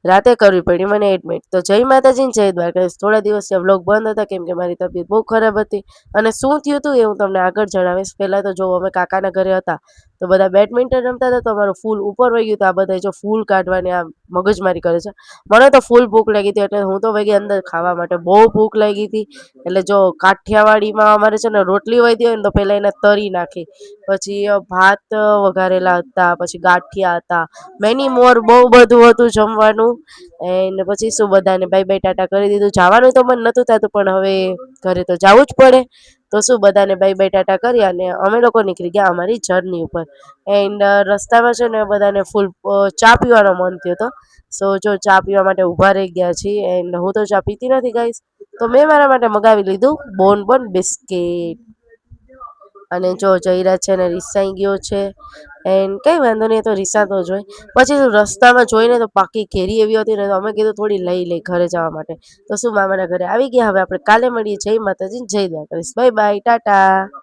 રાતે કરવી પડી મને એડમિટ. તો જય માતાજી ને જય દ્વારકાધીશ. થોડા દિવસથી આ વ્લોગ બંધ હતા કેમ કે મારી તબિયત બહુ ખરાબ હતી અને શું થયું હતું એ હું તમને આગળ જણાવીશ. પહેલાં તો જો અમે કાકાના ઘરે હતા તો બધા બેડમિન્ટન રમતા હતા તો અમારું ફૂલ ઉપર વહી ગયું. તો આ બધા જો ફૂલ કાઢવાની આ મગજમારી કરે છે. મને તો ફૂલ ભૂખ લાગી હતી એટલે હું તો વહી ગઈ અંદર ખાવા માટે. બહુ ભૂખ લાગી હતી એટલે જો કાઠિયાવાડીમાં અમારે છે ને રોટલી વધી હોય ને તો પહેલાં એને તરી નાખી, પછી ભાત વઘારેલા હતા, પછી ગાંઠિયા હતા, મેની મોર બહુ બધું હતું જમવાનું. એન્ડ પછી શું બધાને બાય બાય ટાટા કરી દીધું. જવાનું તો મન નહોતું થતું પણ હવે ઘરે તો જવું જ પડે. તો શું બધાને બાય બાય ટાટા કરી અને અમે લોકો નીકળી ગયા અમારી જર્ની ઉપર. એન્ડ રસ્તામાં છે ને બધાને ફૂલ ચા પીવાનો મન થયો હતો. સો જો ચા પીવા માટે ઊભા રહી ગયા છીએ એન્ડ હું તો ચા પીતી નથી ગાઈસ. તો મેં મારા માટે મગાવી લીધું બોન બિસ્કિટ. અને જો જયરાજ છે ને રિસાઈ ગયો છે એન્ડ કંઈ વાંધો નહીં, તો રિસાતો જ હોય. પછી રસ્તામાં જોઈને તો પાકી કેરી એવી હતી ને તો અમે કીધું થોડી લઈ ઘરે જવા માટે. તો શું મામાના ઘરે આવી ગયા. હવે આપણે કાલે મળીએ. જય માતાજી જય દ્વારકાધીશ. Bye bye Tata.